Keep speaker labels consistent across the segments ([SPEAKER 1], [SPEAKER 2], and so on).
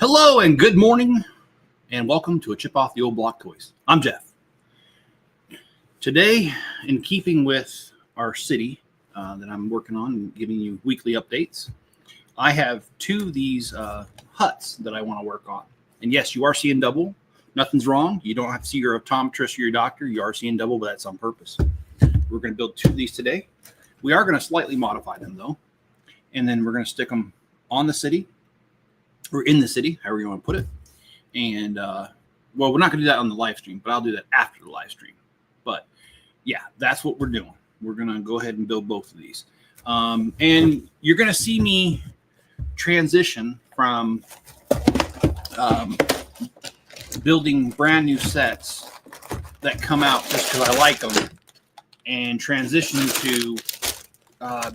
[SPEAKER 1] Hello and good morning, and welcome to a Chip Off the Old Block Toys. I'm Jeff. Today, in keeping with our city that I'm working on and giving you weekly updates, I have two of these huts that I want to work on. And yes, you are seeing double. Nothing's wrong. You don't have to see your optometrist or your doctor. You are seeing double, but that's on purpose. We're going to build two of these today. We are going to slightly modify them, though. And then we're going to stick them on the city, or in the city, however you want to put it. And, well, we're not going to do that on the live stream, but I'll do that after the live stream. But, yeah, that's what we're doing. We're going to go ahead and build both of these. And you're going to see me transition from building brand new sets that come out just because I like them and transition to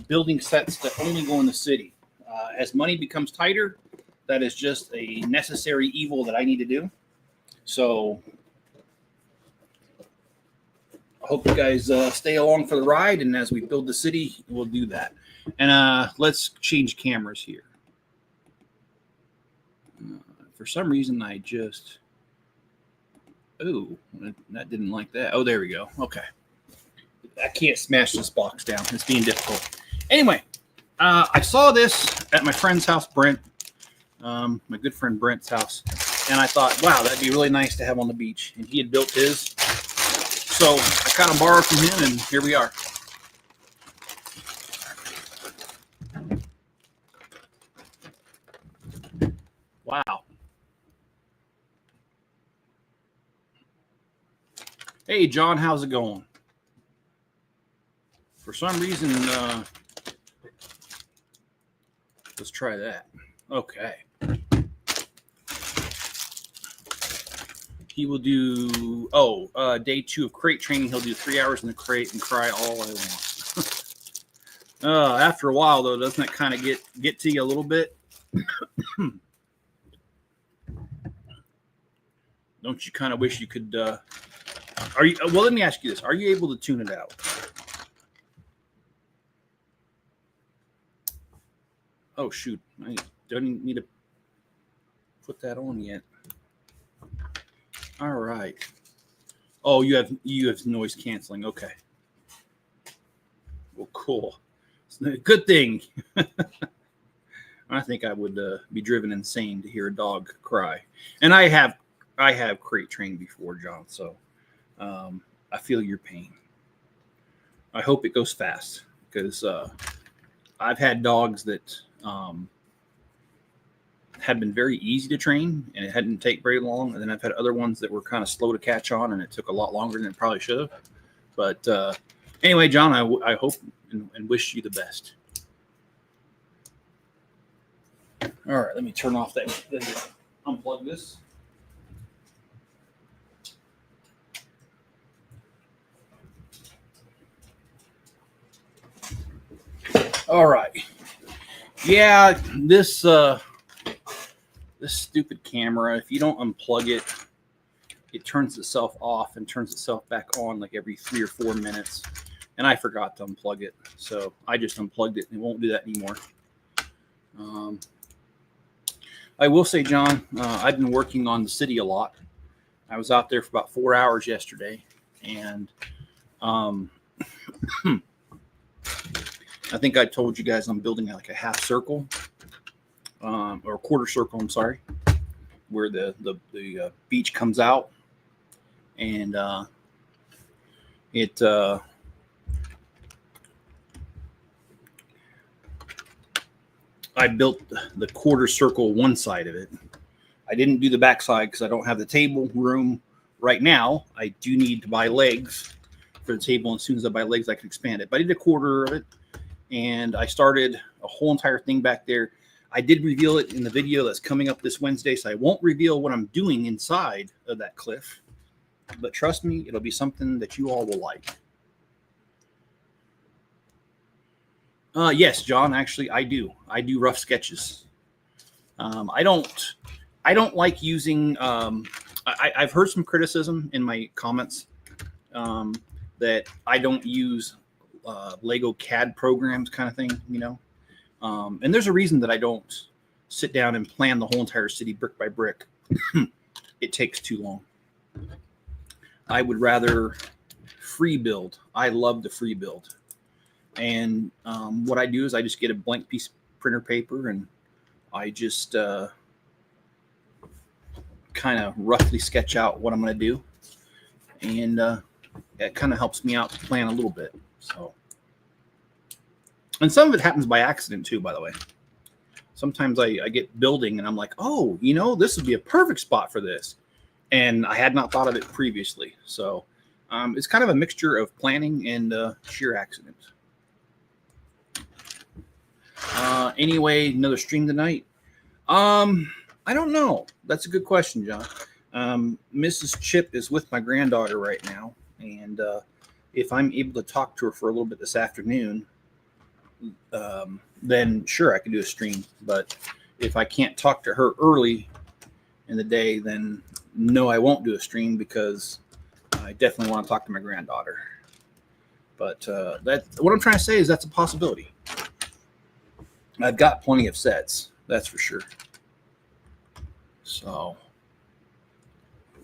[SPEAKER 1] building sets that only go in the city. As money becomes tighter, that is just a necessary evil that I need to do. So I hope you guys stay along for the ride, and as we build the city, we'll do that. And let's change cameras here. For some reason, I just... Oh, that didn't like that. Oh, there we go. Okay. I can't smash this box down. It's being difficult. Anyway, I saw this at my friend's house, Brent. My good friend Brent's house. And I thought, wow, that'd be really nice to have on the beach. And he had built his. So I kind of borrowed from him, and here we are. Wow. Hey, John, how's it going? For some reason, let's try that. Okay. He will do, day 2 of crate training. He'll do 3 hours in the crate and cry all I want. After a while, though, doesn't that kind of get to you a little bit? Don't you kind of wish you could, are you, well, let me ask you this. Are you able to tune it out? Oh, shoot. I don't need to put that on yet. All right. Oh, you have noise canceling. Okay. Well, cool. It's a good thing. I think I would be driven insane to hear a dog cry. And I have crate trained before, John, so I feel your pain. I hope it goes fast, because I've had dogs that had been very easy to train, and it hadn't take very long. And then I've had other ones that were kind of slow to catch on, and it took a lot longer than it probably should have. But anyway, John, I hope and wish you the best. All right, let me turn off that. Unplug this. All right. Yeah, this stupid camera, if you don't unplug it, it turns itself off and turns itself back on like every 3 or 4 minutes. And I forgot to unplug it, so I just unplugged it and it won't do that anymore. I will say, John, I've been working on the city a lot. I was out there for about 4 hours yesterday, and I think I told you guys I'm building like a half circle, or a quarter circle, I'm sorry, where the beach comes out, and I built the quarter circle one side of it. I didn't do the back side because I don't have the table room right now. I do need to buy legs for the table, and as soon as I buy legs, I can expand it. But I did a quarter of it, and I started a whole entire thing back there. I did reveal it in the video that's coming up this Wednesday, so I won't reveal what I'm doing inside of that cliff. But trust me, it'll be something that you all will like. Yes, John, actually, I do. I do rough sketches. I don't like using, I've heard some criticism in my comments that I don't use Lego CAD programs kind of thing, you know. And there's a reason that I don't sit down and plan the whole entire city brick by brick, it takes too long. I would rather free build. I love the free build. And what I do is I just get a blank piece of printer paper and I just kind of roughly sketch out what I'm going to do. And it kind of helps me out to plan a little bit. So, and some of it happens by accident too, by the way. Sometimes I get building and I'm like, oh, you know, this would be a perfect spot for this. And I had not thought of it previously. So it's kind of a mixture of planning and sheer accident. Anyway, another stream tonight. I don't know. That's a good question, John. Mrs. Chip is with my granddaughter right now. And if I'm able to talk to her for a little bit this afternoon, then sure, I can do a stream. But if I can't talk to her early in the day, then no, I won't do a stream because I definitely want to talk to my granddaughter. But what I'm trying to say is that's a possibility. I've got plenty of sets, that's for sure. So,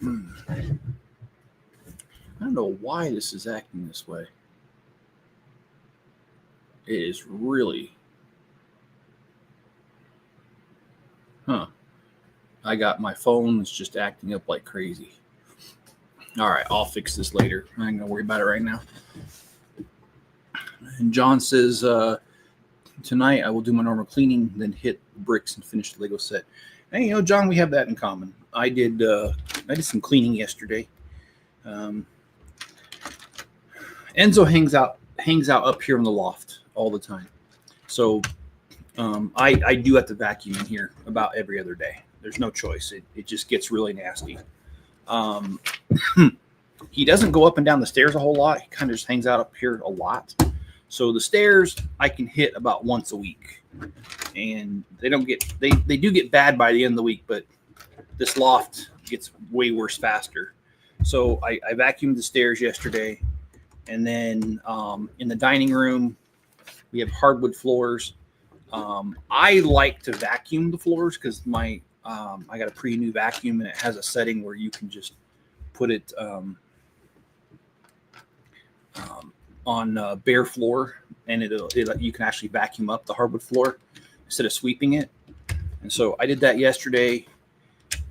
[SPEAKER 1] I don't know why this is acting this way. It is really, I got my phone that's just acting up like crazy. All right, I'll fix this later. I ain't gonna worry about it right now. And John says, tonight I will do my normal cleaning, then hit bricks and finish the Lego set. And you know, John, we have that in common. I did some cleaning yesterday. Enzo hangs out up here in the loft all the time. So I do have to vacuum in here about every other day. There's no choice. It just gets really nasty. He doesn't go up and down the stairs a whole lot. He kind of just hangs out up here a lot. So the stairs I can hit about once a week, and they do get bad by the end of the week, but this loft gets way worse faster. So I vacuumed the stairs yesterday, and then in the dining room we have hardwood floors. I like to vacuum the floors because I got a pretty new vacuum, and it has a setting where you can just put it on bare floor, and you can actually vacuum up the hardwood floor instead of sweeping it. And so I did that yesterday,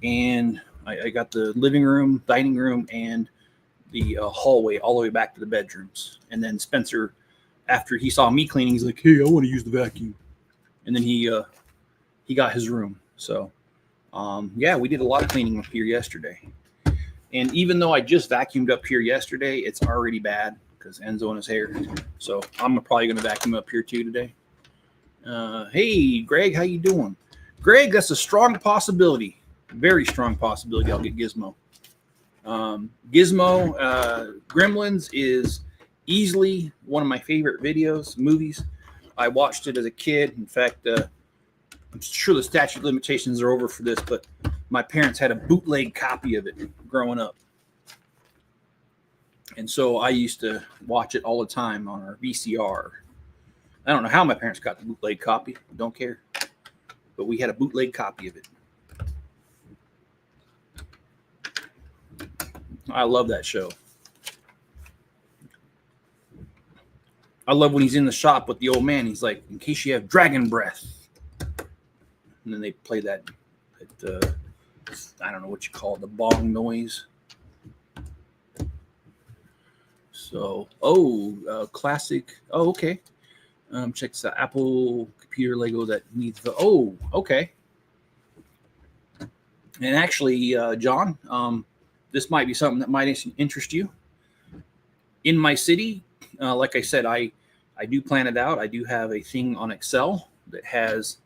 [SPEAKER 1] and I got the living room, dining room, and the hallway all the way back to the bedrooms. And then Spencer, after he saw me cleaning, he's like, hey, I want to use the vacuum. And then he got his room. So yeah, we did a lot of cleaning up here yesterday. And even though I just vacuumed up here yesterday, it's already bad because Enzo and his hair. So I'm probably going to vacuum up here too today. Hey, Greg, how you doing? Greg, that's a strong possibility. Very strong possibility I'll get Gizmo. Gremlins is easily one of my favorite movies. I watched it as a kid. In fact, I'm sure the statute of limitations are over for this, but my parents had a bootleg copy of it growing up. And so I used to watch it all the time on our VCR. I don't know how my parents got the bootleg copy. Don't care. But we had a bootleg copy of it. I love that show. I love when he's in the shop with the old man. He's like, in case you have dragon breath. And then they play that I don't know what you call it, the bong noise. So, classic. Oh, okay. Check this out. Apple computer Lego that needs the. Oh, okay. And actually, John, this might be something that might interest you. In my city, like I said, I do plan it out. I do have a thing on Excel that has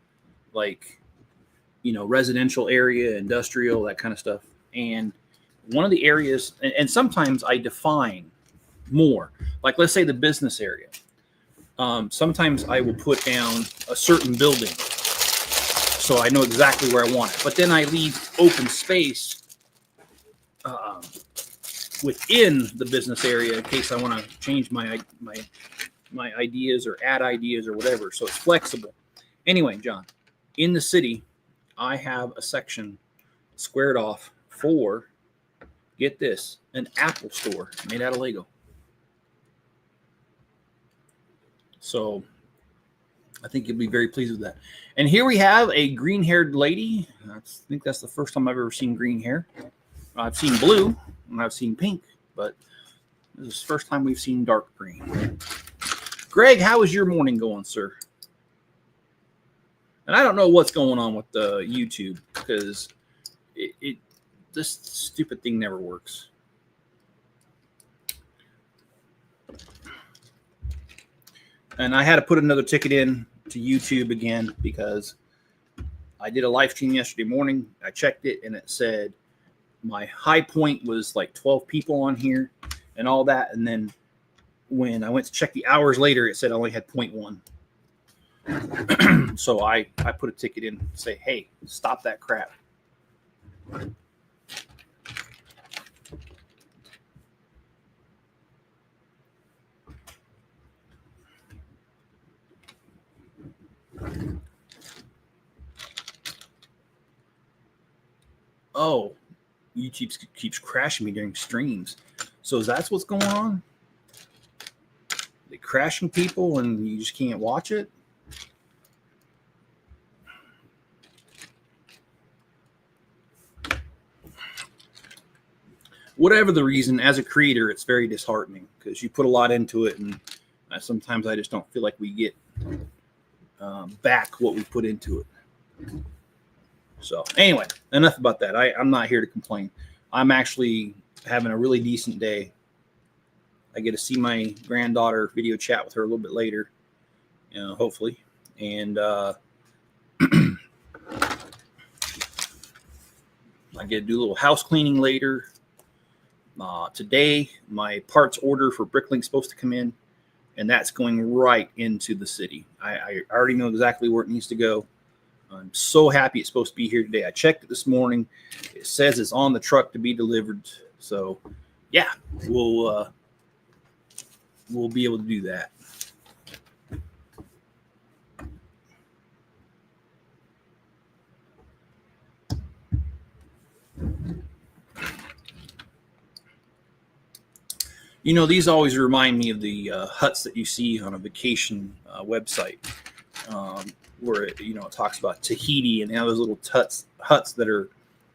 [SPEAKER 1] residential area, industrial, that kind of stuff. And one of the areas, and sometimes I define more, like let's say the business area. Sometimes I will put down a certain building so I know exactly where I want it. But then I leave open space within the business area in case I want to change my ideas or add ideas or whatever. So it's flexible. Anyway, John, in the city, I have a section squared off for, get this, an Apple store made out of Lego. So I think you'll be very pleased with that. And here we have a green-haired lady. I think that's the first time I've ever seen green hair. I've seen blue and I've seen pink, but this is the first time we've seen dark green. Greg, how is your morning going, sir? And I don't know what's going on with the YouTube because this stupid thing never works. And I had to put another ticket in to YouTube again because I did a live stream yesterday morning. I checked it and it said my high point was like 12 people on here and all that. And then when I went to check the hours later, it said I only had 0.1. So I put a ticket in to say, hey, stop that crap. Oh, YouTube keeps crashing me during streams. So that's what's going on? They crashing people and you just can't watch it? Whatever the reason, as a creator, it's very disheartening because you put a lot into it, and sometimes I just don't feel like we get back what we put into it. So anyway, enough about that. I'm not here to complain. I'm actually having a really decent day. I get to see my granddaughter, video chat with her a little bit later, hopefully. And I get to do a little house cleaning later. Today, my parts order for Bricklink is supposed to come in, and that's going right into the city. I already know exactly where it needs to go. I'm so happy it's supposed to be here today. I checked it this morning. It says it's on the truck to be delivered. So, yeah, we'll be able to do that. These always remind me of the huts that you see on a vacation website. Where it talks about Tahiti and those little huts that are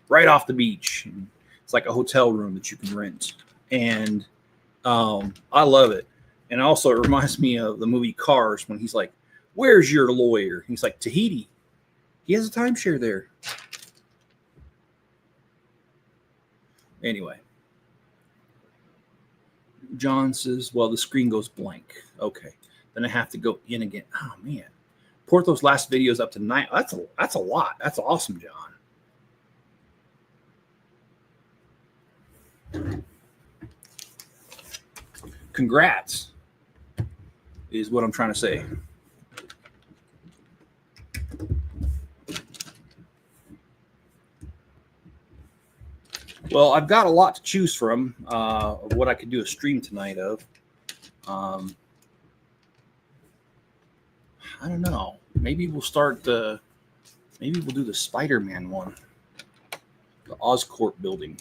[SPEAKER 1] right off the beach. And it's like a hotel room that you can rent, and I love it. And also, it reminds me of the movie Cars when he's like, "Where's your lawyer?" He's like, "Tahiti. He has a timeshare there." Anyway, John says, "Well, the screen goes blank." Okay, then I have to go in again. Oh man. Port those last videos up to 9. That's a lot. That's awesome, John. Congrats is what I'm trying to say. Well, I've got a lot to choose from of what I could do a stream tonight of. I don't know. Maybe we'll do the Spider-Man one. The Oscorp building.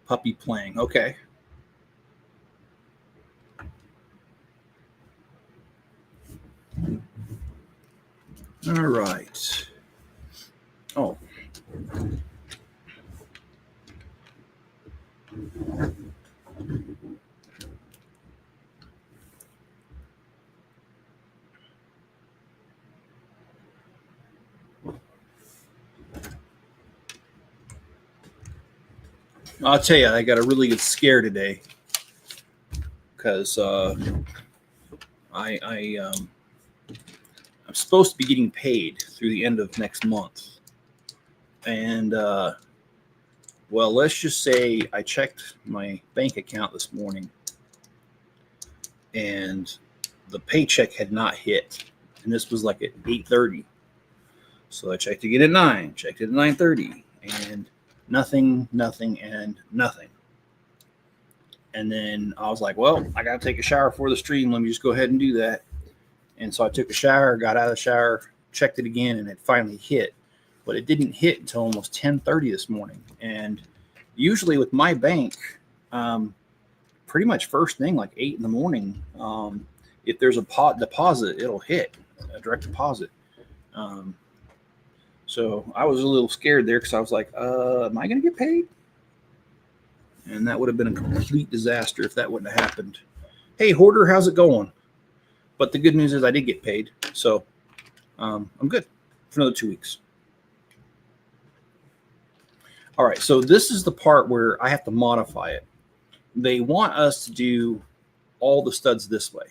[SPEAKER 1] Puppy playing. Okay. All right. Oh. I'll tell you, I got a really good scare today because I'm supposed to be getting paid through the end of next month. And, well, let's just say I checked my bank account this morning and the paycheck had not hit. And this was like at 8:30. So I checked again at 9, checked it at 9:30. And Nothing, nothing, and nothing. And then I was like, well, I got to take a shower for the stream. Let me just go ahead and do that. And so I took a shower, got out of the shower, checked it again, and it finally hit. But it didn't hit until almost 10:30 this morning. And usually with my bank, pretty much first thing, like 8 in the morning, if there's a deposit, it'll hit, a direct deposit. So I was a little scared there because I was like, am I going to get paid? And that would have been a complete disaster if that wouldn't have happened. Hey, Hoarder, how's it going? But the good news is I did get paid. So I'm good for another 2 weeks. All right, so this is the part where I have to modify it. They want us to do all the studs this way.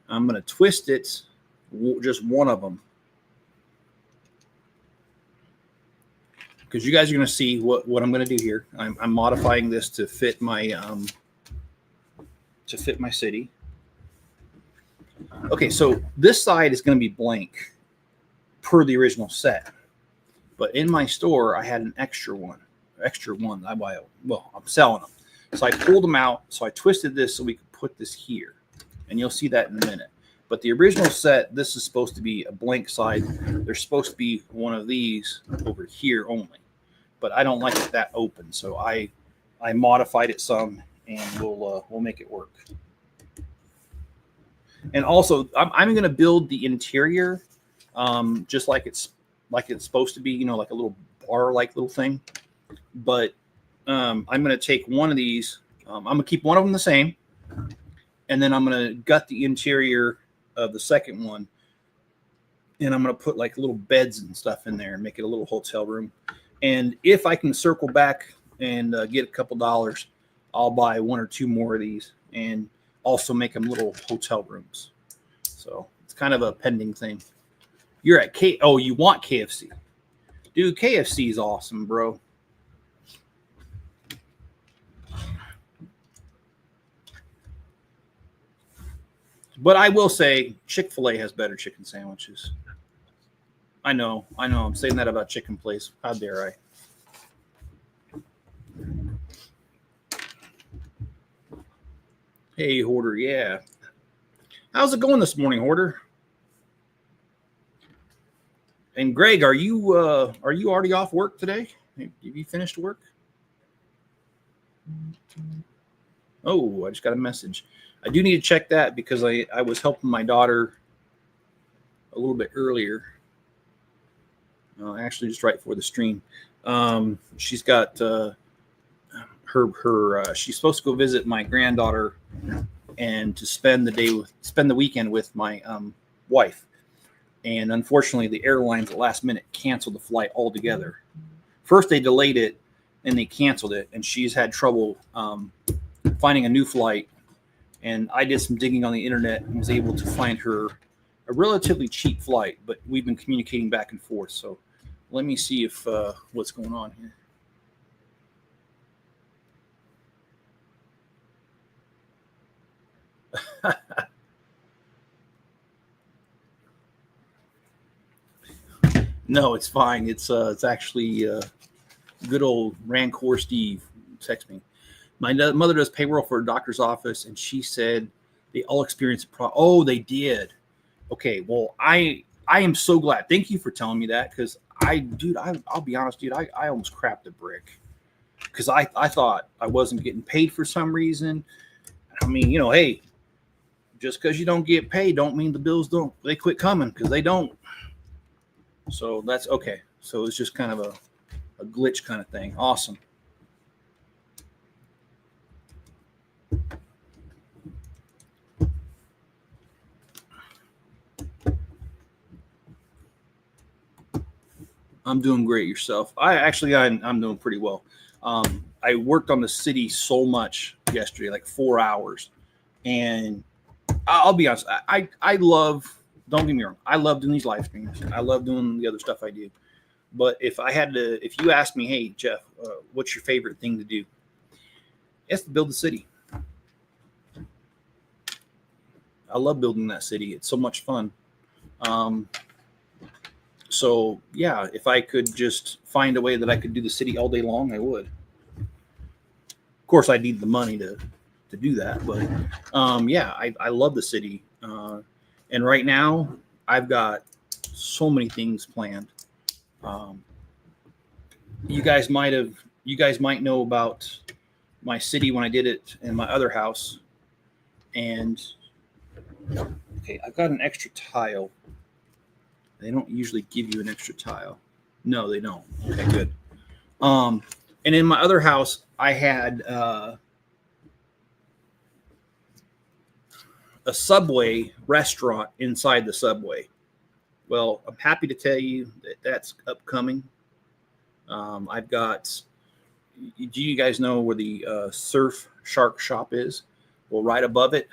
[SPEAKER 1] I'm going to twist it, just one of them. Because you guys are going to see what I'm going to do here. I'm modifying this to fit my city. Okay, so this side is going to be blank per the original set. But in my store, I had an extra one that I buy. Well, I'm selling them. So I pulled them out. So I twisted this so we could put this here. And you'll see that in a minute. But the original set, this is supposed to be a blank side. There's supposed to be one of these over here only. But I don't like it that open. So I modified it some, and we'll make it work. And also, I'm going to build the interior just like it's supposed to be, you know, like a little bar-like little thing. But I'm going to take one of these. I'm going to keep one of them the same. And then I'm going to gut the interior of the second one. And I'm going to put like little beds and stuff in there and make it a little hotel room. And if I can circle back and get a couple dollars, I'll buy one or two more of these and also make them little hotel rooms. So it's kind of a pending thing. You're at Oh, you want KFC. Dude, KFC is awesome, bro. But I will say Chick-fil-A has better chicken sandwiches. I know. I'm saying that about Chicken Place. How dare I? Hey, Hoarder. Yeah. How's it going this morning, Hoarder? And Greg, are you already off work today? Have you finished work? Oh, I just got a message. I do need to check that because I was helping my daughter a little bit earlier. Actually, just right before the stream. She's got she's supposed to go visit my granddaughter and to spend the weekend with my wife. And unfortunately, the airlines at last minute canceled the flight altogether. First, they delayed it, and they canceled it. And she's had trouble finding a new flight. And I did some digging on the internet and was able to find her a relatively cheap flight. But we've been communicating back and forth. So let me see if what's going on here. No, it's fine. It's actually good old Rancor Steve text me. My mother does payroll for a doctor's office, and she said they all experienced Oh, they did. Okay, well, I am so glad. Thank you for telling me that because I'll be honest, dude. I almost crapped a brick because I thought I wasn't getting paid for some reason. I mean, you know, hey, just because you don't get paid don't mean the bills they quit coming because they don't. So that's okay. So it's just kind of a glitch kind of thing. Awesome. I'm doing great. Yourself? I'm doing pretty well. I worked on the city so much yesterday, like 4 hours, and I'll be honest. I love. Don't get me wrong. I love doing these live streams. I love doing the other stuff I do. But if you ask me, hey Jeff, what's your favorite thing to do? It's to build the city. I love building that city. It's so much fun. So yeah, if I could just find a way that I could do the city all day long, I would. Of course, I need the money to do that, but yeah, I love the city. And right now, I've got so many things planned. Um, you guys might know about my city when I did it in my other house. And okay, I've got an extra tile. They don't usually give you an extra tile. No, they don't. Okay, good. And in my other house, I had a Subway restaurant inside the Subway. Well, I'm happy to tell you that that's upcoming. I've got. Do you guys know where the Surf Shark Shop is? Well, right above it,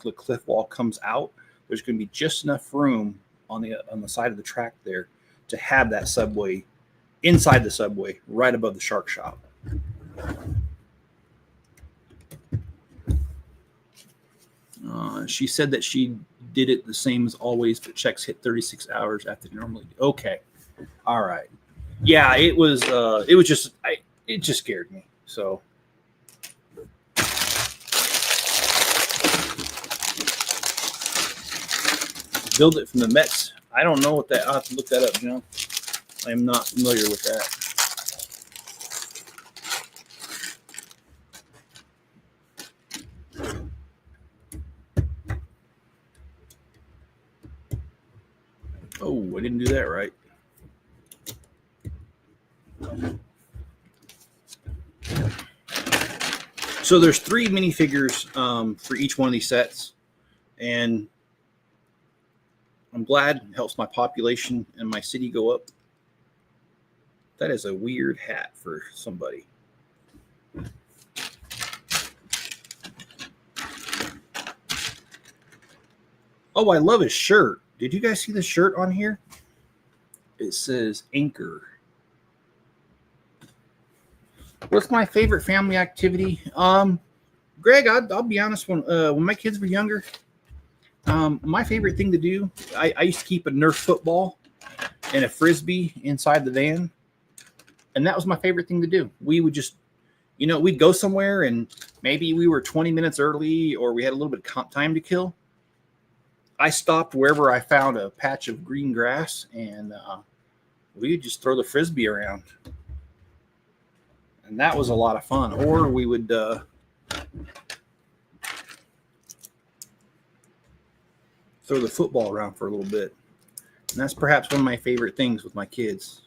[SPEAKER 1] the cliff wall comes out. There's going to be just enough room on the side of the track there to have that Subway inside the Subway, right above the Shark Shop. She said that she did it the same as always, but checks hit 36 hours after they normally do. Okay, all right. Yeah, it was just it just scared me. So build it from the Mets. I don't know what that. I'll have to look that up. You know, I am not familiar with that. Oh, I didn't do that right. So there's 3 minifigures for each one of these sets, and I'm glad it helps my population and my city go up. That is a weird hat for somebody. Oh, I love his shirt. Did you guys see the shirt on here? It says Anchor. What's my favorite family activity? Greg, I'll be honest. When my kids were younger, my favorite thing to do, I used to keep a Nerf football and a Frisbee inside the van. And that was my favorite thing to do. We would just, we'd go somewhere and maybe we were 20 minutes early or we had a little bit of time to kill. I stopped wherever I found a patch of green grass and we would just throw the Frisbee around. And that was a lot of fun. Or we would throw the football around for a little bit. And that's perhaps one of my favorite things with my kids.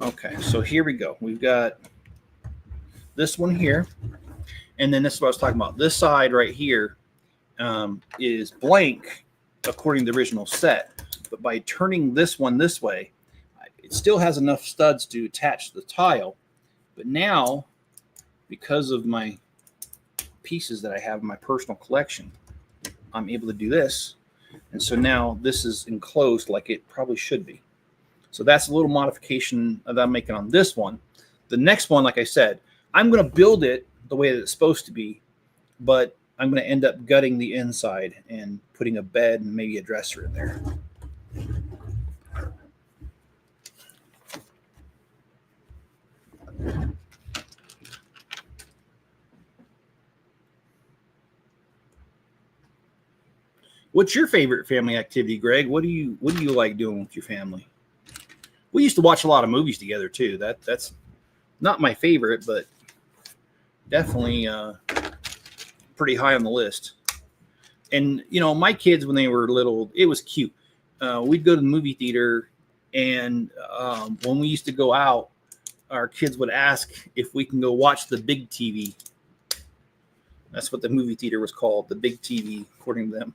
[SPEAKER 1] Okay, so here we go. We've got this one here. And then this is what I was talking about. This side right here is blank according to the original set. But by turning this one this way, it still has enough studs to attach the tile. But now, because of my pieces that I have in my personal collection, I'm able to do this. And so now this is enclosed like it probably should be. So that's a little modification that I'm making on this one. The next one, like I said, I'm going to build it the way that it's supposed to be, but I'm going to end up gutting the inside and putting a bed and maybe a dresser in there. What's your favorite family activity, Greg? What do you like doing with your family? We used to watch a lot of movies together too. That's not my favorite, but definitely pretty high on the list. And my kids, when they were little, it was cute. We'd go to the movie theater, and when we used to go out, our kids would ask if we can go watch the big TV. That's what the movie theater was called, the big TV, according to them.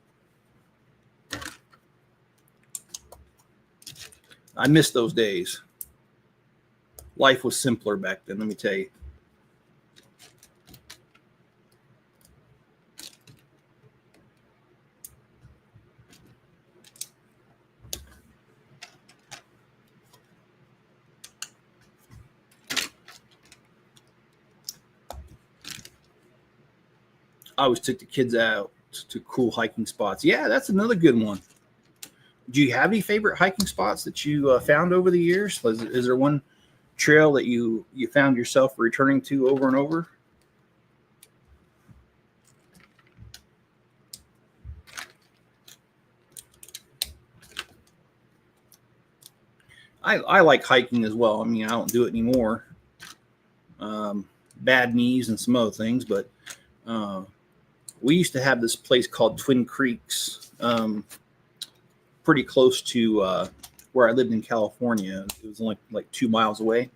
[SPEAKER 1] I miss those days. Life was simpler back then, let me tell you. I always took the kids out to cool hiking spots. Yeah, that's another good one. Do you have any favorite hiking spots that you found over the years? Is there one trail that you found yourself returning to over and over? I like hiking as well. I mean, I don't do it anymore. Bad knees and some other things, but we used to have this place called Twin Creeks, pretty close to where I lived in California. It was only like 2 miles away,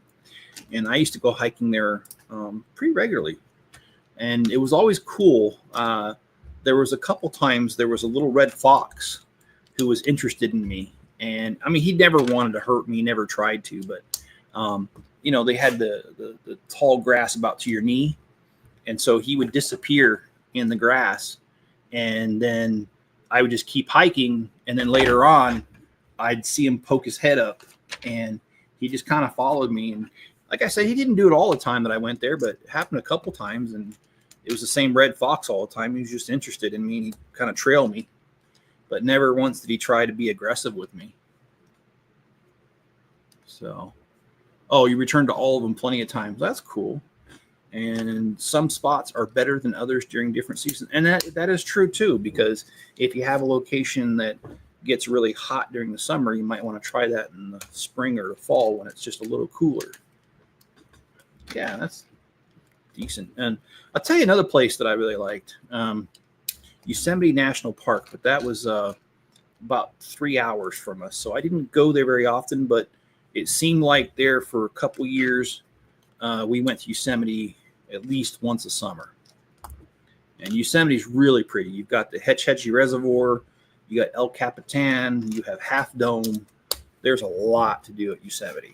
[SPEAKER 1] and I used to go hiking there pretty regularly, and it was always cool. There was a couple times there was a little red fox who was interested in me, and I mean, he never wanted to hurt me, never tried to, but they had the tall grass about to your knee, and so he would disappear in the grass, and then I would just keep hiking, and then later on I'd see him poke his head up, and he just kind of followed me. And like I said, he didn't do it all the time that I went there, but it happened a couple times, and it was the same red fox all the time. He was just interested in me, and he kind of trailed me, but never once did he try to be aggressive with me. So, oh, you returned to all of them plenty of times. That's cool. And some spots are better than others during different seasons. And that is true too, because if you have a location that gets really hot during the summer, you might want to try that in the spring or the fall when it's just a little cooler. Yeah, that's decent. And I'll tell you another place that I really liked, Yosemite National Park, but that was about 3 hours from us. So I didn't go there very often, but it seemed like there for a couple years, we went to Yosemite at least once a summer. And Yosemite's really pretty. You've got the Hetch Hetchy Reservoir, you got El Capitan, you have Half Dome. There's a lot to do at Yosemite.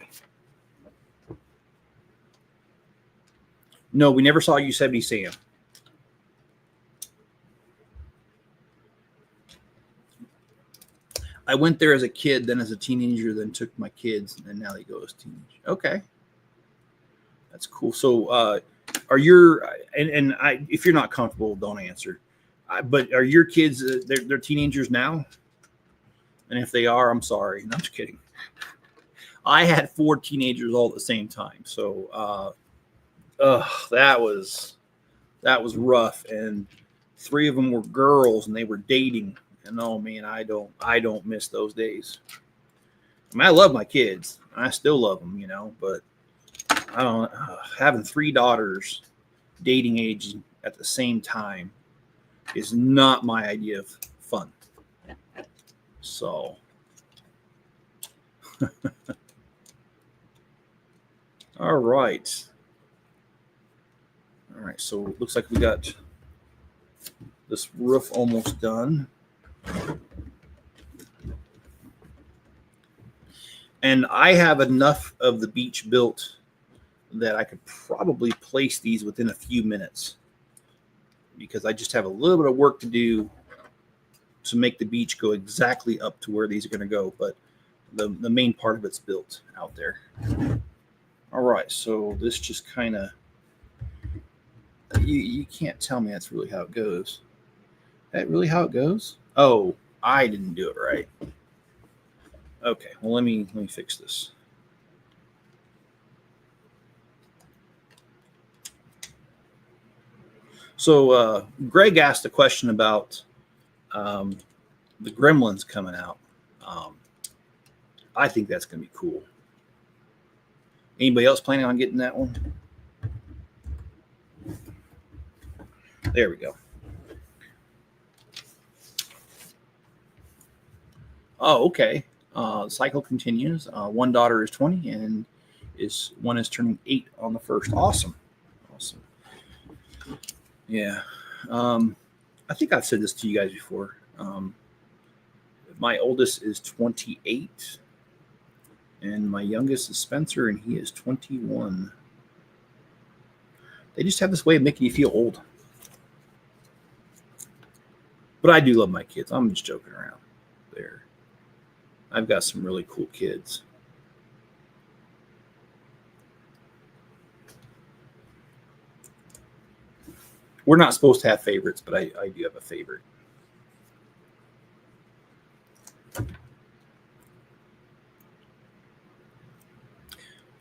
[SPEAKER 1] No, we never saw Yosemite Sam. I went there as a kid, then as a teenager, then took my kids, and now they go as teenagers. Okay. That's cool. So are your, and I, if you're not comfortable, don't answer. But are your kids, they're teenagers now? And if they are, I'm sorry. No, I'm just kidding. I had 4 teenagers all at the same time. So that was rough. And 3 of them were girls, and they were dating. And oh man, I don't miss those days. I mean, I love my kids. I still love them, but I don't, having 3 daughters dating age at the same time is not my idea of fun. So all right. So it looks like we got this roof almost done. And I have enough of the beach built that I could probably place these within a few minutes, because I just have a little bit of work to do to make the beach go exactly up to where these are going to go. But the main part of it's built out there. All right, so this just kind of, you can't tell me that's really how it goes. Is that really how it goes? Oh, I didn't do it right. Okay, well, let me fix this. So Greg asked a question about the Gremlins coming out. I think that's going to be cool. Anybody else planning on getting that one? There we go. Oh, okay. The cycle continues. One daughter is 20, and one is turning 8 on the 1st. Awesome. Yeah. I think I've said this to you guys before. My oldest is 28, and my youngest is Spencer, and he is 21. They just have this way of making you feel old. But I do love my kids. I'm just joking around there. I've got some really cool kids. We're not supposed to have favorites, but I do have a favorite.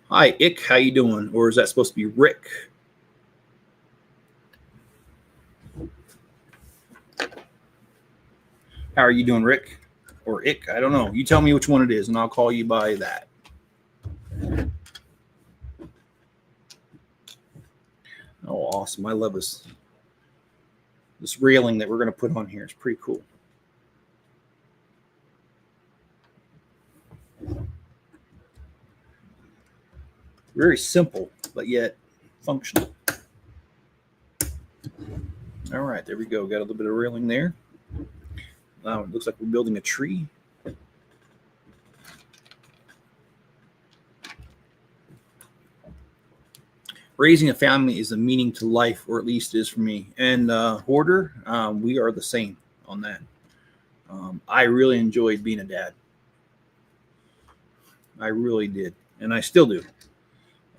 [SPEAKER 1] Hi, Ick. How you doing? Or is that supposed to be Rick? How are you doing, Rick? Or Ick? I don't know. You tell me which one it is, and I'll call you by that. Oh, awesome. I love this railing that we're going to put on here. It's pretty cool. Very simple, but yet functional. All right, there we go. Got a little bit of railing there. It looks like we're building a tree. Raising a family is a meaning to life, or at least it is for me. And Hoarder, we are the same on that. I really enjoyed being a dad. I really did, and I still do.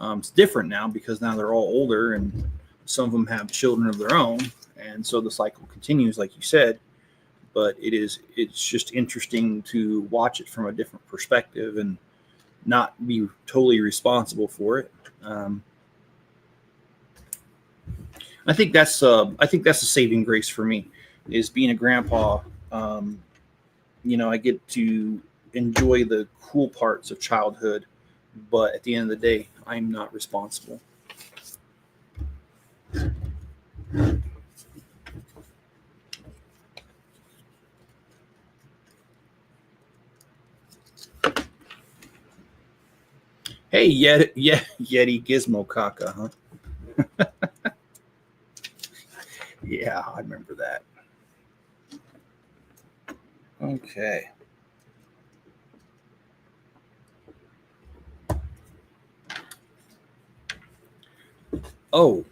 [SPEAKER 1] It's different now because now they're all older, and some of them have children of their own, and so the cycle continues, like you said. But it's just interesting to watch it from a different perspective and not be totally responsible for it. I think that's a saving grace for me, is being a grandpa. I get to enjoy the cool parts of childhood, but at the end of the day, I'm not responsible. Hey, Yeti Gizmo Kaka, huh? Yeah, I remember that. Okay. Oh,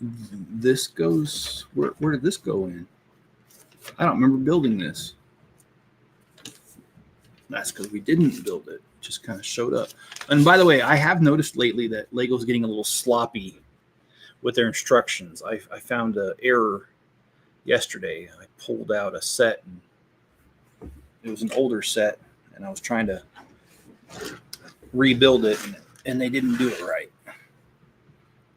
[SPEAKER 1] this goes, where did this go in? I don't remember building this. That's because we didn't build it. It just kind of showed up. And by the way, I have noticed lately that Lego's getting a little sloppy with their instructions. I found an error yesterday. I pulled out a set, and it was an older set, and I was trying to rebuild it, and they didn't do it right.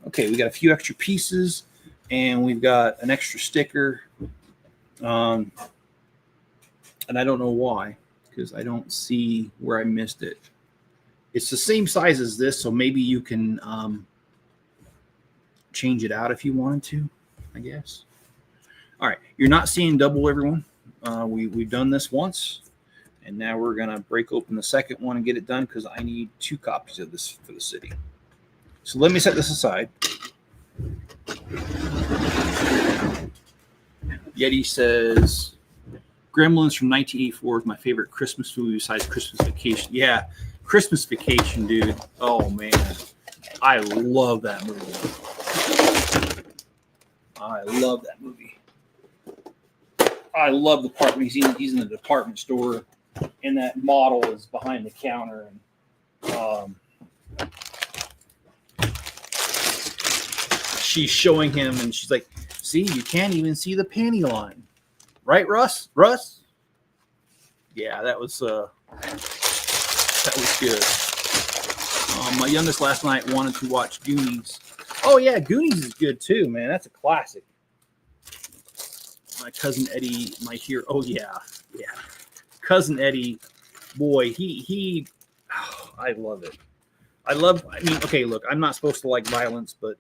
[SPEAKER 1] Okay, we got a few extra pieces, and we've got an extra sticker. And I don't know why, because I don't see where I missed it. It's the same size as this, so maybe you can change it out if you wanted to, I guess. All right, you're not seeing double, everyone. We've done this once, and now we're going to break open the second one and get it done, because I need 2 copies of this for the city. So let me set this aside. Yeti says, Gremlins from 1984 is my favorite Christmas movie besides Christmas Vacation. Yeah, Christmas Vacation, dude. Oh, man. I love that movie. I love that movie. I love the part when he's in the department store, and that model is behind the counter, and she's showing him, and she's like, see, you can't even see the panty line. Right, Russ? Yeah, that was good. My youngest last night wanted to watch Goonies. Oh, yeah, Goonies is good, too, man. That's a classic. My cousin Eddie, my hero. Oh, yeah. Cousin Eddie, boy, he I love it. Okay, look, I'm not supposed to like violence, but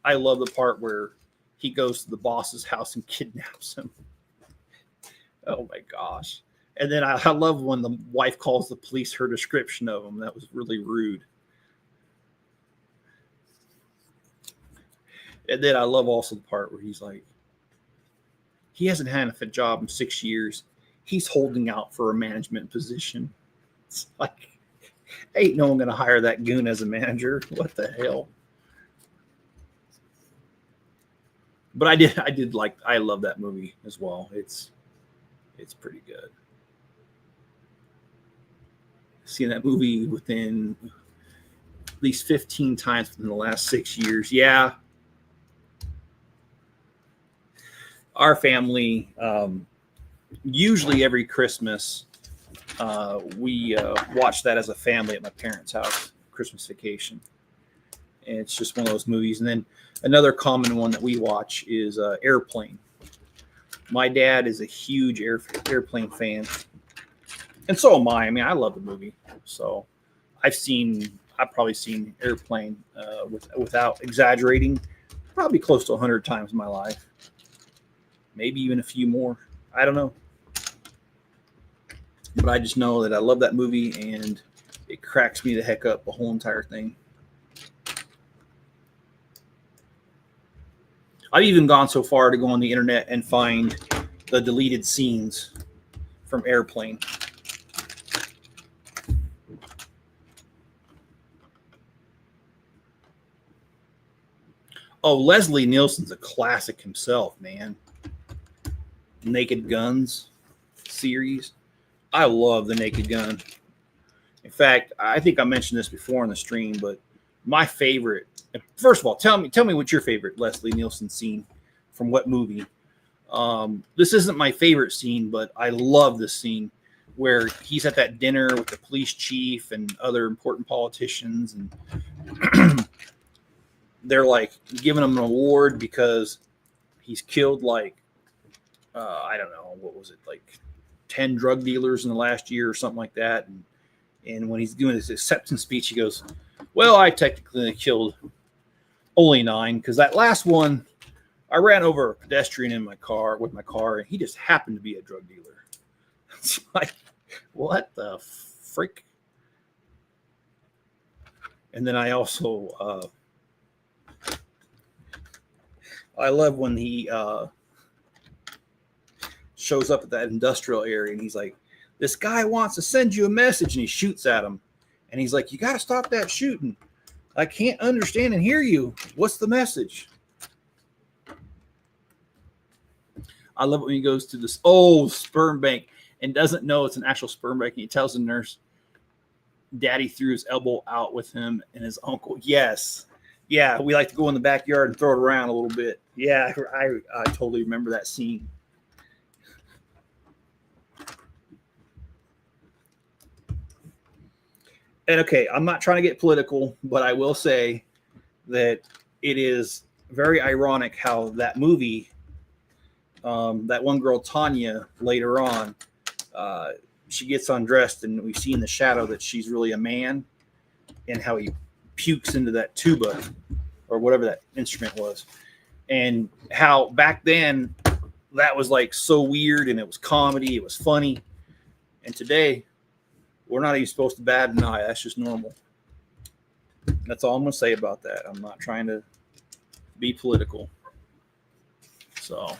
[SPEAKER 1] I love the part where he goes to the boss's house and kidnaps him. Oh my gosh. And then I love when the wife calls the police her description of him. That was really rude. And then I love also the part where he's like, he hasn't had a job in 6 years. He's holding out for a management position. It's like, ain't no one going to hire that goon as a manager. What the hell? But I love that movie as well. It's pretty good. Seen that movie within at least 15 times within the last 6 years. Yeah. our family, usually every Christmas, we watch that as a family at my parents' house, Christmas Vacation. And it's just one of those movies. And then another common one that we watch is Airplane. My dad is a huge airplane fan, and so am I. I mean, I love the movie. So I've probably seen Airplane without exaggerating, probably close to 100 times in my life, maybe even a few more. I don't know. But I just know that I love that movie, and it cracks me the heck up, the whole entire thing. I've even gone so far to go on the internet and find the deleted scenes from Airplane. Oh, Leslie Nielsen's a classic himself, man. Naked Guns series. I love the Naked Gun. In fact, I think I mentioned this before on the stream, but my favorite. First of all, tell me what's your favorite Leslie Nielsen scene from what movie? This isn't my favorite scene, but I love this scene where he's at that dinner with the police chief and other important politicians, and they're like giving him an award because he's killed I don't know, what was it, like 10 drug dealers in the last year or something like that. And when he's doing his acceptance speech, he goes, well, I technically killed only 9 because that last one, I ran over a pedestrian with my car, and he just happened to be a drug dealer. It's like, what the frick? And then I also, I love when he shows up at that industrial area, and he's like, this guy wants to send you a message, and he shoots at him. And he's like, you got to stop that shooting. I can't understand and hear you. What's the message? I love it when he goes to this old sperm bank and doesn't know it's an actual sperm bank. And he tells the nurse, Daddy threw his elbow out with him and his uncle. Yes. Yeah, we like to go in the backyard and throw it around a little bit. Yeah, I totally remember that scene. And okay, I'm not trying to get political, but I will say that it is very ironic how that movie, that one girl, Tanya, later on, she gets undressed and we see in the shadow that she's really a man, and how he pukes into that tuba or whatever that instrument was. And how back then that was like so weird, and it was comedy, it was funny. And today, we're not even supposed to bat an eye. That's just normal. That's all I'm going to say about that. I'm not trying to be political. So.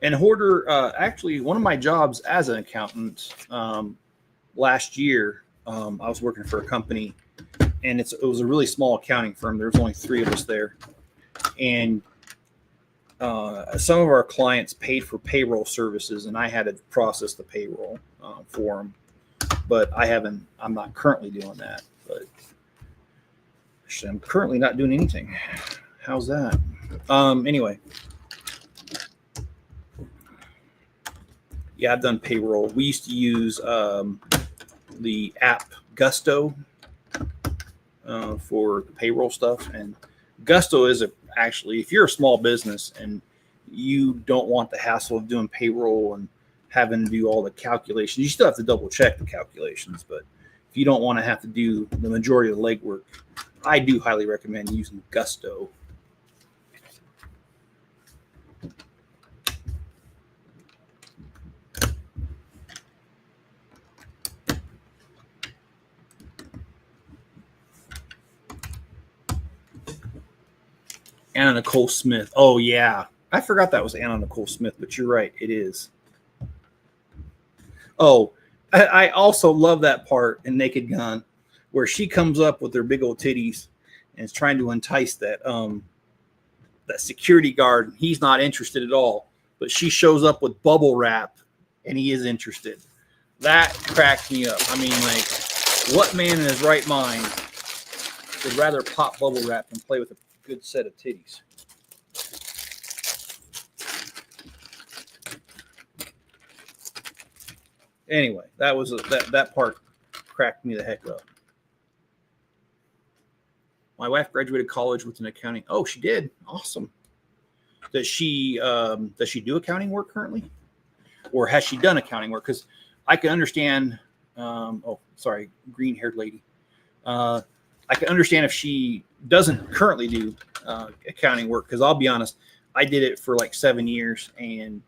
[SPEAKER 1] And Hoarder, actually, one of my jobs as an accountant last year, I was working for a company, and it was a really small accounting firm. There was only 3 of us there. And some of our clients paid for payroll services, and I had to process the payroll for them. But I'm not currently doing that. But actually, I'm currently not doing anything. How's that? Anyway. Yeah, I've done payroll. We used to use the app Gusto for the payroll stuff. And Gusto is actually, if you're a small business and you don't want the hassle of doing payroll and having to do all the calculations, you still have to double check the calculations. But if you don't want to have to do the majority of the legwork, I do highly recommend using Gusto. Anna Nicole Smith. Oh, yeah. I forgot that was Anna Nicole Smith, but you're right. It is. Oh, I also love that part in Naked Gun where she comes up with her big old titties and is trying to entice that security guard. He's not interested at all. but she shows up with bubble wrap and he is interested. That cracked me up. I mean, like, what man in his right mind would rather pop bubble wrap than play with a good set of titties? Anyway, that part cracked me the heck up. My wife graduated college with an accounting. Oh, she did. Awesome. Does she do accounting work currently, or has she done accounting work? Because I can understand. Sorry, green-haired lady. I can understand if she doesn't currently do accounting work. Because I'll be honest, I did it for like 7 years, and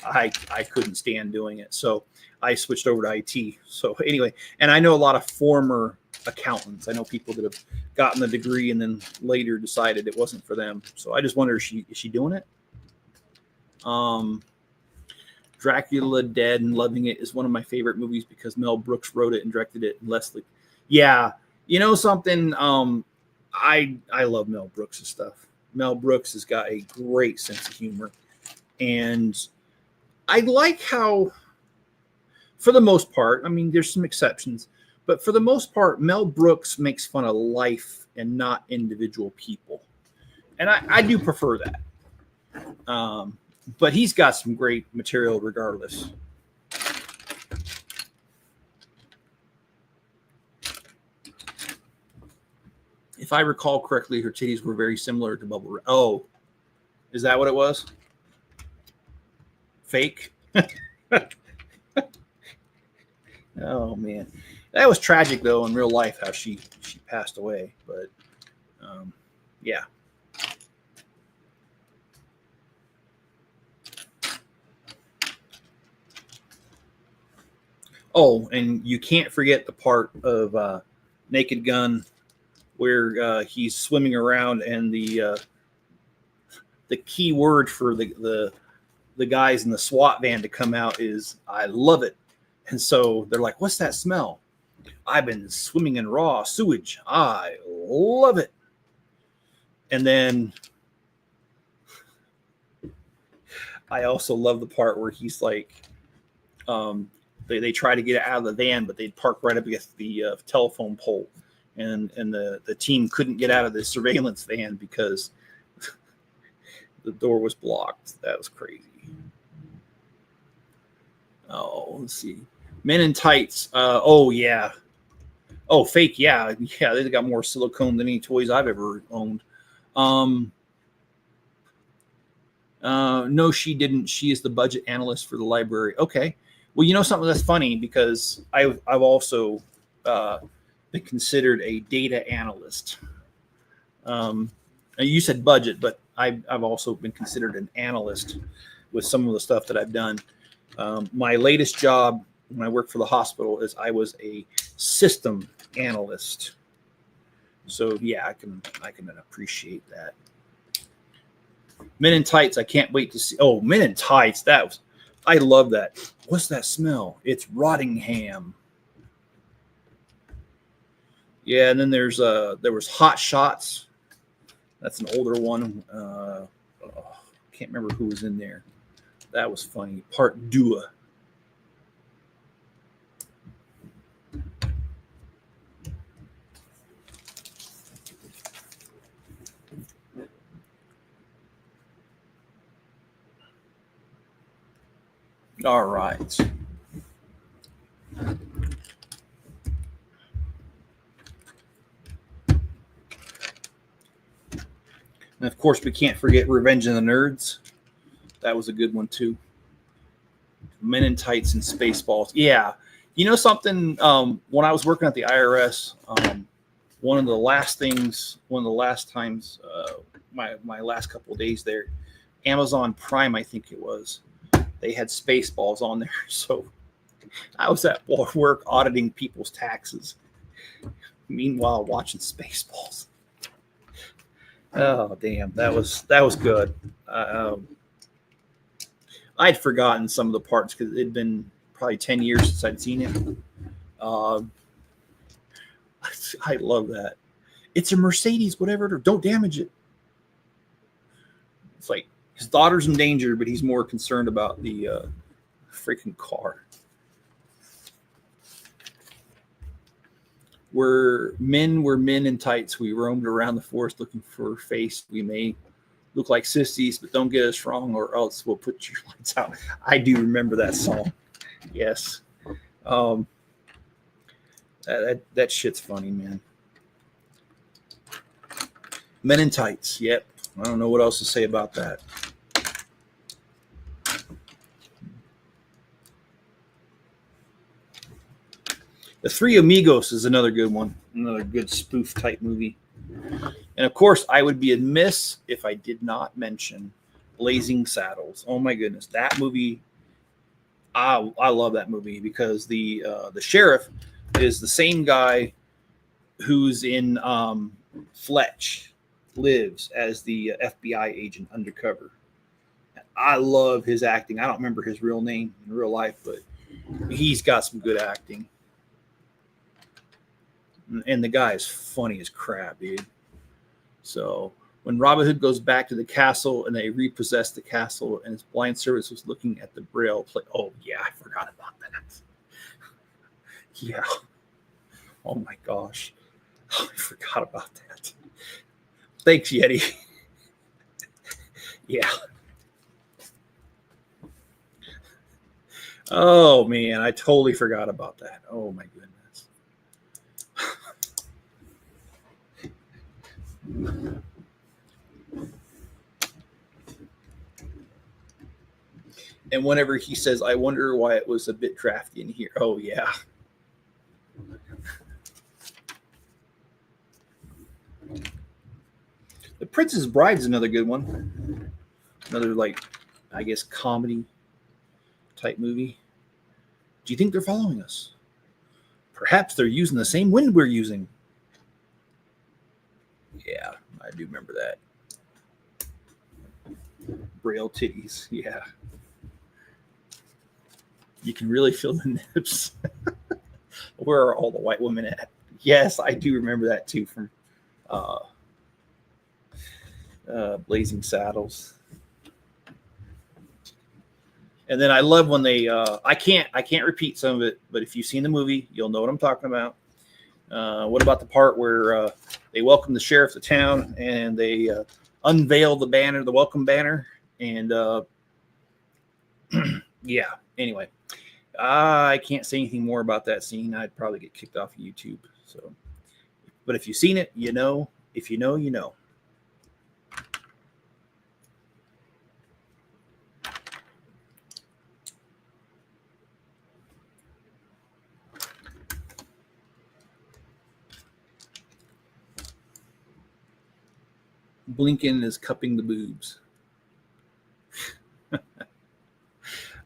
[SPEAKER 1] I couldn't stand doing it. So I switched over to IT. So anyway, and I know a lot of former accountants. I know people that have gotten the degree and then later decided it wasn't for them. So I just wonder, is she doing it? Dracula Dead and Loving It is one of my favorite movies because Mel Brooks wrote it and directed it. And Leslie, yeah, you know something. I love Mel Brooks' stuff. Mel Brooks has got a great sense of humor, and I like how, for the most part, I mean, there's some exceptions, but for the most part, Mel Brooks makes fun of life and not individual people. And I do prefer that. But he's got some great material regardless. If I recall correctly, her titties were very similar to Bubble Wrap. Oh, is that what it was? Fake? Oh, man. That was tragic, though, in real life, how she passed away. But, yeah. Oh, and you can't forget the part of Naked Gun where he's swimming around, and the key word for the guys in the SWAT van to come out is "I love it." And so they're like, "What's that smell?" "I've been swimming in raw sewage. I love it." And then I also love the part where he's like, they try to get out of the van, but they'd park right up against the telephone pole, and the team couldn't get out of the surveillance van because the door was blocked. That was crazy. Oh, let's see. Men in Tights. Oh, yeah. Oh, Fake. Yeah. Yeah, they got more silicone than any toys I've ever owned. No, she didn't. She is the budget analyst for the library. Okay. Well, you know something that's funny, because I've also been considered a data analyst. You said budget, but I've also been considered an analyst with some of the stuff that I've done. My latest job when I worked for the hospital is I was a system analyst. So yeah, I can appreciate that. Men in Tights, I can't wait to see. Oh, Men in Tights, I love that. What's that smell? It's rotting ham. Yeah, and then there was Hot Shots. That's an older one. Can't remember who was in there. That was funny. Part 2. All right. And of course, we can't forget Revenge of the Nerds. That was a good one too. Men in Tights and Spaceballs. Yeah. You know something? When I was working at the IRS, one of the last times, my last couple of days there, Amazon Prime, I think it was, they had Spaceballs on there. So I was at work auditing people's taxes, meanwhile watching Spaceballs. Oh damn, that was good. I'd forgotten some of the parts because it'd been probably 10 years since I'd seen it. I love that. It's a Mercedes, whatever. Don't damage it. It's like, His daughter's in danger, but he's more concerned about the freaking car. We're men in tights. We roamed around the forest looking for a face. We may look like sissies, but don't get us wrong, or else we'll put your lights out. I do remember that song. Yes. That shit's funny, man. Men in tights. Yep. I don't know what else to say about that. The Three Amigos is another good one, another good spoof type movie. And of course, I would be amiss if I did not mention Blazing Saddles. Oh my goodness, that movie! I love that movie because the sheriff is the same guy who's in Fletch Lives as the FBI agent undercover. I love his acting. I don't remember his real name in real life, but he's got some good acting. And the guy is funny as crap, dude. So when Robin Hood goes back to the castle and they repossess the castle and his blind servant was looking at the braille play. Oh, yeah, I forgot about that. Yeah. Oh, my gosh. Oh, I forgot about that. Thanks, Yeti. Yeah. Oh, man, I totally forgot about that. Oh, my goodness. And whenever he says, I wonder why it was a bit drafty in here. Oh, yeah. The Princess Bride is another good one. Another, like, I guess, comedy type movie. Do you think they're following us? Perhaps they're using the same wind we're using. Yeah, I do remember that. Braille titties, yeah. You can really feel the nips. Where are all the white women at? Yes, I do remember that too from Blazing Saddles. And then I love when they I can't repeat some of it, but if you've seen the movie, you'll know what I'm talking about. What about the part where they welcome the sheriff to town and they unveil the banner, the welcome banner, and yeah. Anyway, I can't say anything more about that scene. I'd probably get kicked off of YouTube. So, but if you've seen it, you know. If you know, you know. Blinken is cupping the boobs.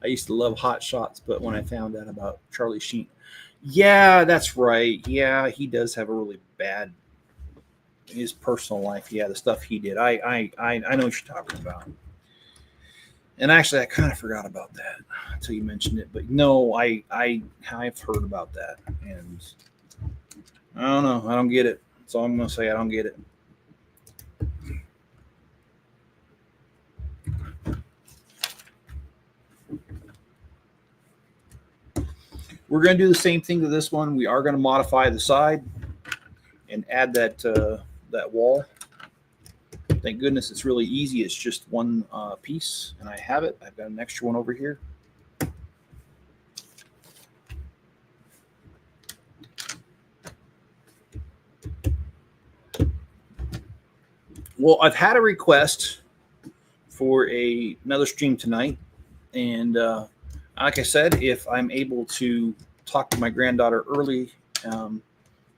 [SPEAKER 1] I used to love Hot Shots, but when I found out about Charlie Sheen, yeah, that's right. Yeah, he does have a really bad in his personal life. Yeah, the stuff he did. I know what you're talking about. And actually, I kind of forgot about that until you mentioned it. But no, I've heard about that, and I don't know. I don't get it. That's all I'm gonna say. I don't get it. We're going to do the same thing to this one. We are going to modify the side and add that that wall. Thank goodness it's really easy. It's just one piece, and I have it. I've got an extra one over here. Well, I've had a request for another stream tonight, and like I said, if I'm able to talk to my granddaughter early,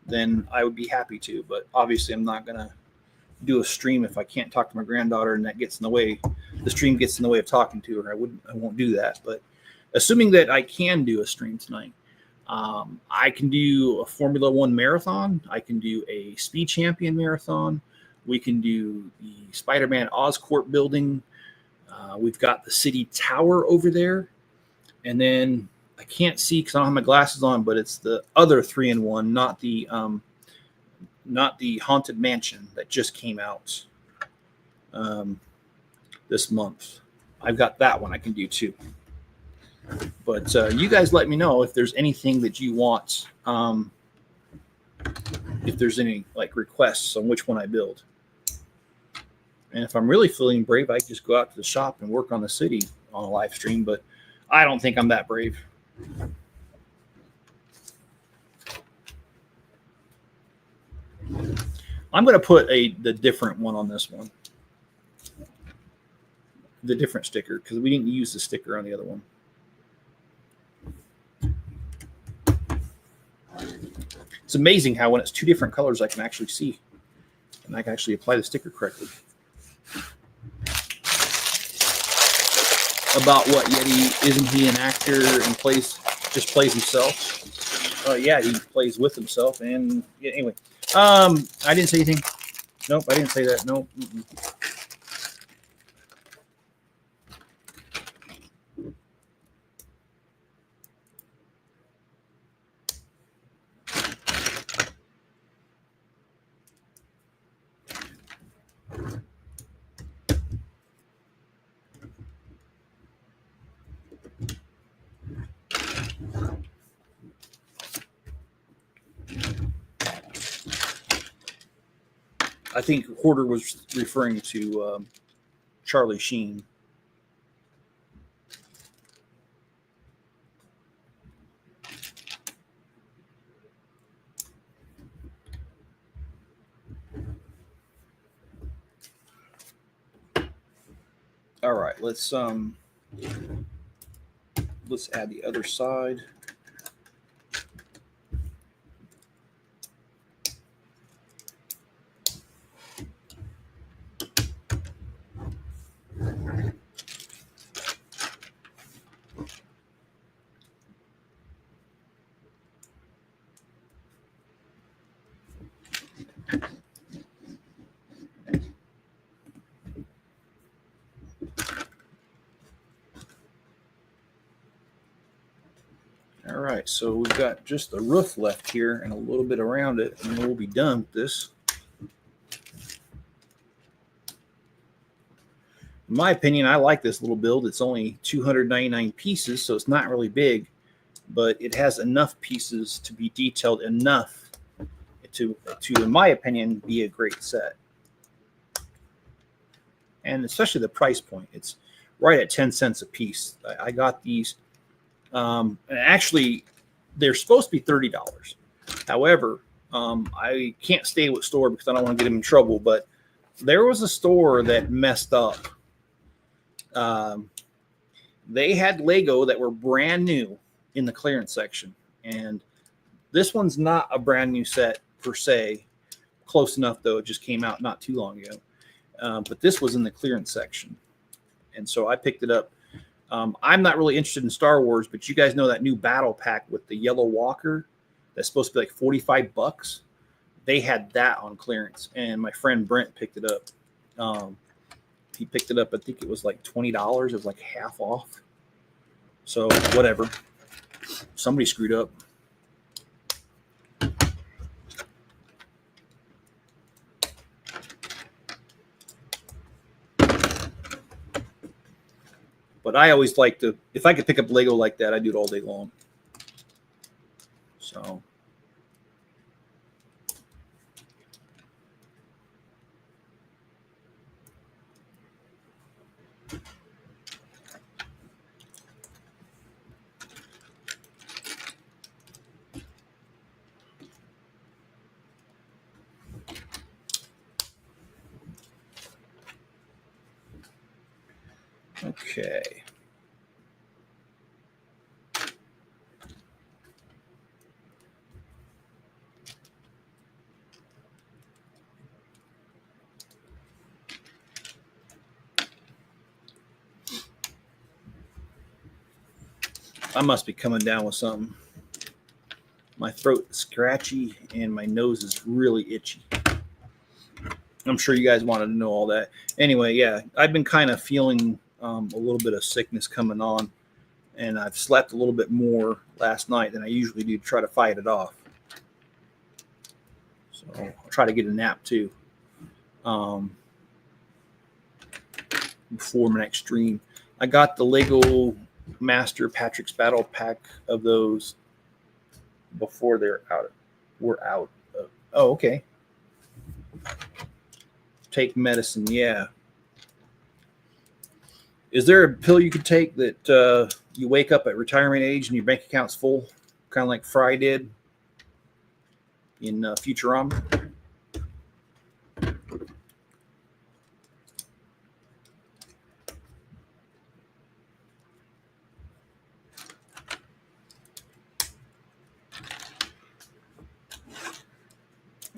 [SPEAKER 1] then I would be happy to. But obviously, I'm not going to do a stream if I can't talk to my granddaughter, and that gets in the way. The stream gets in the way of talking to her. I won't do that. But assuming that I can do a stream tonight, I can do a Formula One marathon. I can do a Speed Champion marathon. We can do the Spider-Man Oscorp building. We've got the city tower over there. And then I can't see because I don't have my glasses on, but it's the other 3-in-1, not the Haunted Mansion that just came out. this month. I've got that one I can do too. But you guys let me know if there's anything that you want. If there's any like requests on which one I build. And if I'm really feeling brave, I can just go out to the shop and work on the city on a live stream, but I don't think I'm that brave. I'm going to put the different one on this one. The different sticker, because we didn't use the sticker on the other one. It's amazing how when it's two different colors, I can actually see. And I can actually apply the sticker correctly. About what, Yeti? Isn't he an actor and just plays himself? Yeah, he plays with himself. And yeah, anyway, I didn't say anything. Nope, I didn't say that. Nope. I think Hoarder was referring to Charlie Sheen. All right, let's add the other side. All right, so we've got just the roof left here and a little bit around it, and we'll be done with this. In my opinion, I like this little build. It's only 299 pieces, so it's not really big, but it has enough pieces to be detailed enough to in my opinion, be a great set. And especially the price point. It's right at 10 cents a piece. I got these. And actually, they're supposed to be $30. However, I can't stay with store because I don't want to get them in trouble. But there was a store that messed up. They had Lego that were brand new in the clearance section. And this one's not a brand new set per se. Close enough, though. It just came out not too long ago. But this was in the clearance section. And so I picked it up. I'm not really interested in Star Wars, but you guys know that new battle pack with the yellow walker that's supposed to be like $45. They had that on clearance, and my friend Brent picked it up. He picked it up. I think it was like $20. It was like half off. So whatever. Somebody screwed up. But I always like to, if I could pick up Lego like that, I'd do it all day long. So. Okay. I must be coming down with something. My throat is scratchy and my nose is really itchy. I'm sure you guys wanted to know all that. Anyway, yeah, I've been kind of feeling a little bit of sickness coming on, and I've slept a little bit more last night than I usually do to try to fight it off. So I'll try to get a nap too.
[SPEAKER 2] before my next stream. I got the Lego Master Patrick's Battle Pack of those before they're out. We're out. Oh, okay. Take medicine, yeah. Is there a pill you could take that you wake up at retirement age and your bank account's full, kind of like Fry did in Futurama?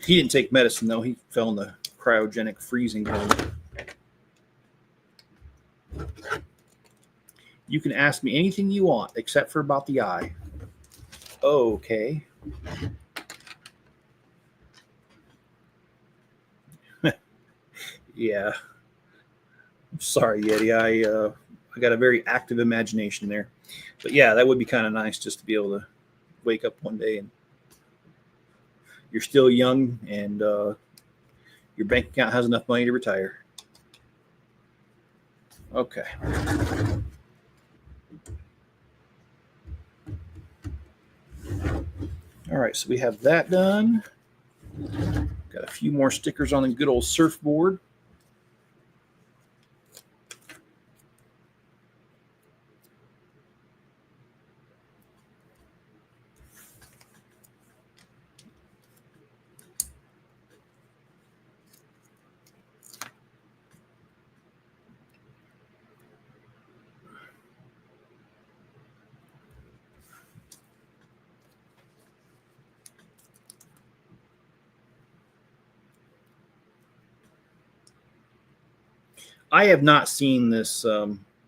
[SPEAKER 2] He didn't take medicine, though. He fell in the cryogenic freezing hold. You can ask me anything you want, except for about the eye. Okay. Yeah. I'm sorry, Yeti. I got a very active imagination there. But yeah, that would be kind of nice just to be able to wake up one day and you're still young and your bank account has enough money to retire. Okay. All right, so we have that done. Got a few more stickers on the good old surfboard. I have not seen this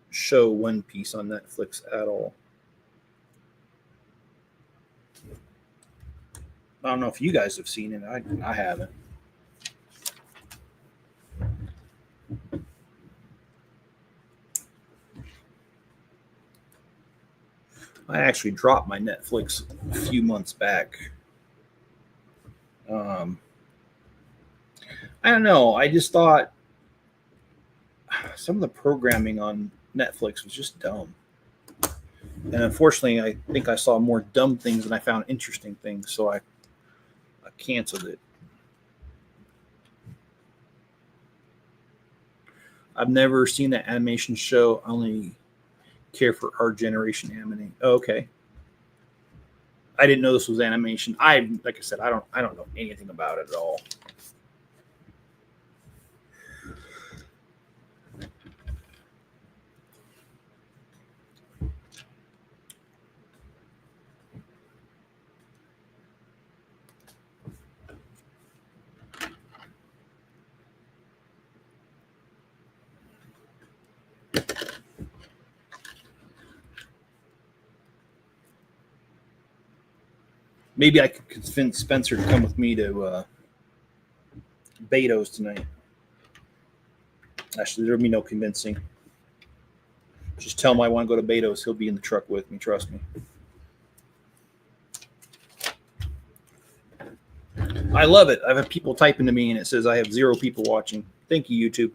[SPEAKER 2] show One Piece on Netflix at all. I don't know if you guys have seen it. I haven't. I actually dropped my Netflix a few months back. I don't know. I just thought some of the programming on Netflix was just dumb. And unfortunately, I think I saw more dumb things than I found interesting things, so I canceled it. I've never seen that animation show. I only care for our generation anime. Oh, okay. I didn't know this was animation. Like I said, I don't know anything about it at all. Maybe I could convince Spencer to come with me to Beto's tonight. Actually, there'll be no convincing. Just tell him I want to go to Beto's. He'll be in the truck with me. Trust me. I love it. I've had people typing to me and it says I have 0 people watching. Thank you, YouTube.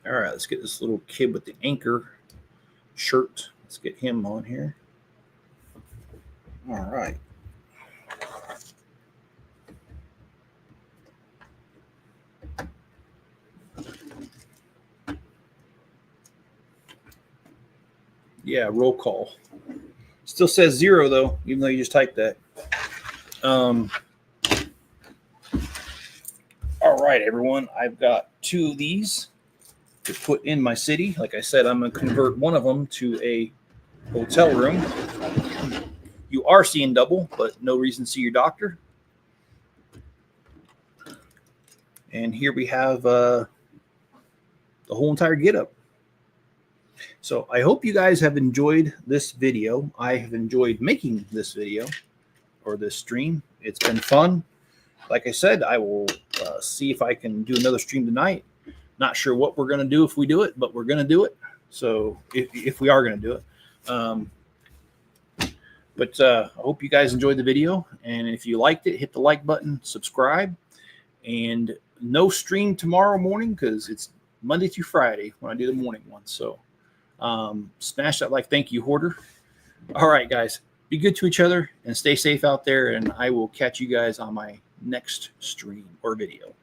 [SPEAKER 2] All right, let's get this little kid with the anchor shirt. Let's get him on here. All right. Yeah, roll call. Still says 0 though, even though you just typed that. All right, everyone. I've got 2 of these to put in my city. Like I said, I'm going to convert one of them to a hotel room. You are seeing double, but no reason to see your doctor. And here we have the whole entire get-up. So I hope you guys have enjoyed this video. I have enjoyed making this video or this stream. It's been fun. Like I said, I will see if I can do another stream tonight. Not sure what we're going to do if we do it, but we're going to do it. So if we are going to do it. But I hope you guys enjoyed the video. And if you liked it, hit the like button, subscribe. And no stream tomorrow morning because it's Monday through Friday when I do the morning one. So smash that like. Thank you, Hoarder. All right, guys. Be good to each other and stay safe out there. And I will catch you guys on my next stream or video.